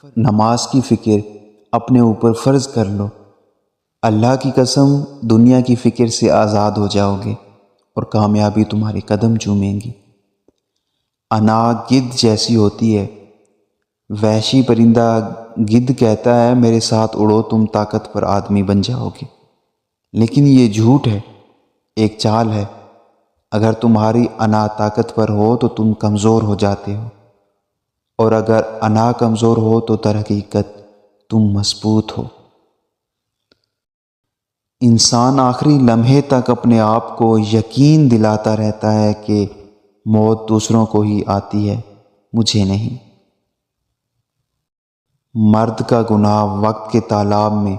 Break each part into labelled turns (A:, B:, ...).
A: نماز کی فکر اپنے اوپر فرض کر لو۔ اللہ کی قسم دنیا کی فکر سے آزاد ہو جاؤ گے اور کامیابی تمہارے قدم چومیں گی۔ انا گدھ جیسی ہوتی ہے۔ وحشی پرندہ گدھ کہتا ہے میرے ساتھ اڑو تم طاقتور آدمی بن جاؤ گے، لیکن یہ جھوٹ ہے، ایک چال ہے۔ اگر تمہاری انا طاقتور ہو تو تم کمزور ہو جاتے ہو، اور اگر انا کمزور ہو تو در حقیقت تم مضبوط ہو۔ انسان آخری لمحے تک اپنے آپ کو یقین دلاتا رہتا ہے کہ موت دوسروں کو ہی آتی ہے، مجھے نہیں۔ مرد کا گناہ وقت کے تالاب میں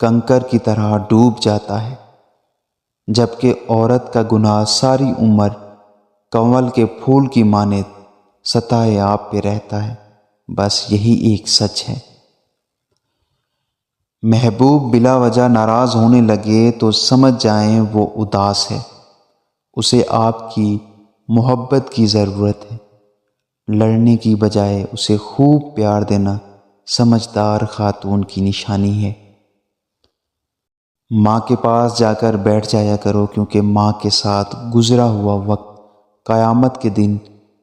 A: کنکر کی طرح ڈوب جاتا ہے، جبکہ عورت کا گناہ ساری عمر کنول کے پھول کی مانند سطح آب پہ رہتا ہے۔ بس یہی ایک سچ ہے۔ محبوب بلا وجہ ناراض ہونے لگے تو سمجھ جائیں وہ اداس ہے، اسے آپ کی محبت کی ضرورت ہے۔ لڑنے کی بجائے اسے خوب پیار دینا سمجھدار خاتون کی نشانی ہے۔ ماں کے پاس جا کر بیٹھ جایا کرو، کیونکہ ماں کے ساتھ گزرا ہوا وقت قیامت کے دن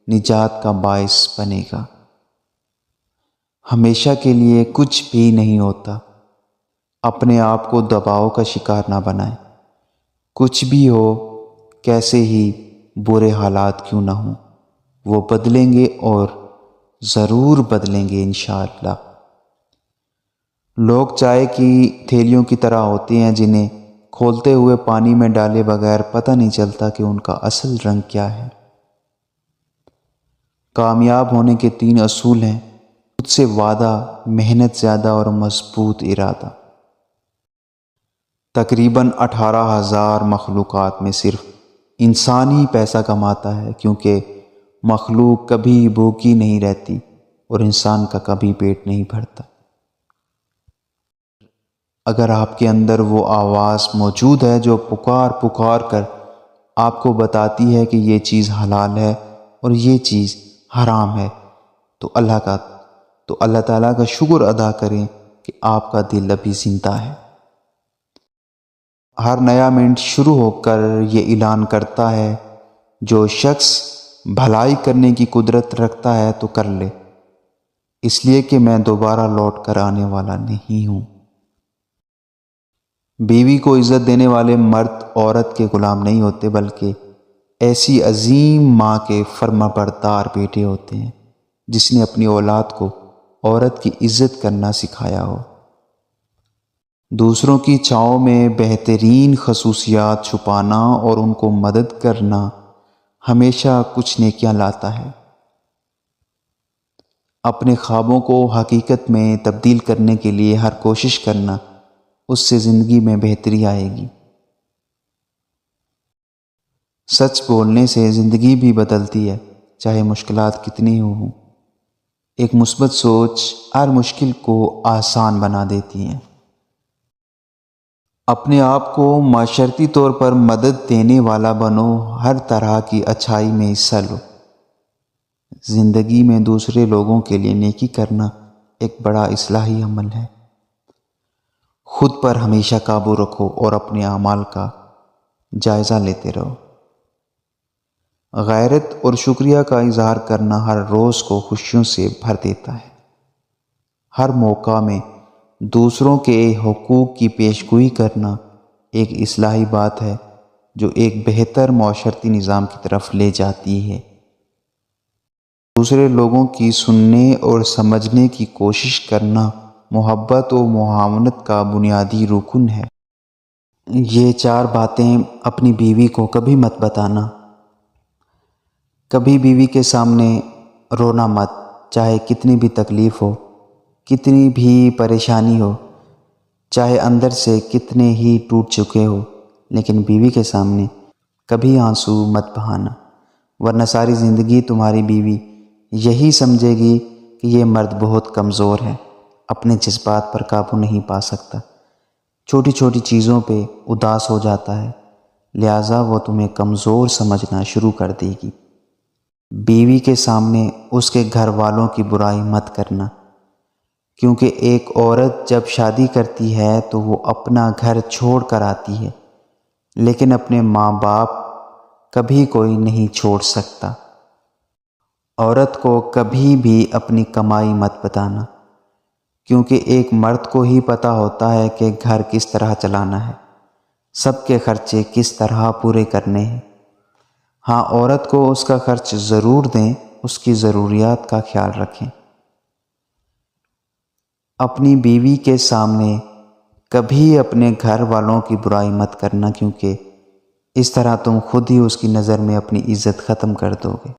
A: نجات کا باعث بنے گا۔ ہمیشہ کے لیے کچھ بھی نہیں ہوتا۔ اپنے آپ کو دباؤ کا شکار نہ بنائیں۔ کچھ بھی ہو، کیسے ہی برے حالات کیوں نہ ہوں، وہ بدلیں گے اور ضرور بدلیں گے انشاءاللہ۔ لوگ چائے کی تھیلیوں کی طرح ہوتے ہیں جنہیں کھولتے ہوئے پانی میں ڈالے بغیر پتہ نہیں چلتا کہ ان کا اصل رنگ کیا ہے۔ کامیاب ہونے کے 3 اصول ہیں: خود سے وعدہ، محنت زیادہ اور مضبوط ارادہ۔ تقریباً 18,000 مخلوقات میں صرف انسان ہی پیسہ کماتا ہے، کیونکہ مخلوق کبھی بھوکی نہیں رہتی اور انسان کا کبھی پیٹ نہیں بھرتا۔ اگر آپ کے اندر وہ آواز موجود ہے جو پکار پکار کر آپ کو بتاتی ہے کہ یہ چیز حلال ہے اور یہ چیز حرام ہے، تو اللہ تعالیٰ کا شکر ادا کریں کہ آپ کا دل ابھی زندہ ہے۔ ہر نیا منٹ شروع ہو کر یہ اعلان کرتا ہے جو شخص بھلائی کرنے کی قدرت رکھتا ہے تو کر لے، اس لیے کہ میں دوبارہ لوٹ کر آنے والا نہیں ہوں۔ بیوی کو عزت دینے والے مرد عورت کے غلام نہیں ہوتے، بلکہ ایسی عظیم ماں کے فرما بردار بیٹے ہوتے ہیں جس نے اپنی اولاد کو عورت کی عزت کرنا سکھایا ہو۔ دوسروں کی چھاؤں میں بہترین خصوصیات چھپانا اور ان کو مدد کرنا ہمیشہ کچھ نیکیاں لاتا ہے۔ اپنے خوابوں کو حقیقت میں تبدیل کرنے کے لیے ہر کوشش کرنا، اس سے زندگی میں بہتری آئے گی۔ سچ بولنے سے زندگی بھی بدلتی ہے، چاہے مشکلات کتنی ہوں۔ ایک مثبت سوچ ہر مشکل کو آسان بنا دیتی ہے۔ اپنے آپ کو معاشرتی طور پر مدد دینے والا بنو، ہر طرح کی اچھائی میں حصہ لو۔ زندگی میں دوسرے لوگوں کے لیے نیکی کرنا ایک بڑا اصلاحی عمل ہے۔ خود پر ہمیشہ قابو رکھو اور اپنے اعمال کا جائزہ لیتے رہو۔ غیرت اور شکریہ کا اظہار کرنا ہر روز کو خوشیوں سے بھر دیتا ہے۔ ہر موقع میں دوسروں کے حقوق کی پیشگوئی کرنا ایک اصلاحی بات ہے جو ایک بہتر معاشرتی نظام کی طرف لے جاتی ہے۔ دوسرے لوگوں کی سننے اور سمجھنے کی کوشش کرنا محبت و معاونت کا بنیادی رکن ہے۔ یہ 4 باتیں اپنی بیوی کو کبھی مت بتانا۔ کبھی بیوی کے سامنے رونا مت، چاہے کتنی بھی تکلیف ہو، کتنی بھی پریشانی ہو، چاہے اندر سے کتنے ہی ٹوٹ چکے ہو، لیکن بیوی کے سامنے کبھی آنسو مت بہانا، ورنہ ساری زندگی تمہاری بیوی یہی سمجھے گی کہ یہ مرد بہت کمزور ہے، اپنے جذبات پر قابو نہیں پا سکتا، چھوٹی چھوٹی چیزوں پہ اداس ہو جاتا ہے، لہٰذا وہ تمہیں کمزور سمجھنا شروع کر دے گی۔ بیوی کے سامنے اس کے گھر والوں کی برائی مت کرنا، کیونکہ ایک عورت جب شادی کرتی ہے تو وہ اپنا گھر چھوڑ کر آتی ہے، لیکن اپنے ماں باپ کبھی کوئی نہیں چھوڑ سکتا۔ عورت کو کبھی بھی اپنی کمائی مت بتانا، کیونکہ ایک مرد کو ہی پتہ ہوتا ہے کہ گھر کس طرح چلانا ہے، سب کے خرچے کس طرح پورے کرنے ہیں۔ ہاں، عورت کو اس کا خرچ ضرور دیں، اس کی ضروریات کا خیال رکھیں۔ اپنی بیوی کے سامنے کبھی اپنے گھر والوں کی برائی مت کرنا، کیونکہ اس طرح تم خود ہی اس کی نظر میں اپنی عزت ختم کر دو گے۔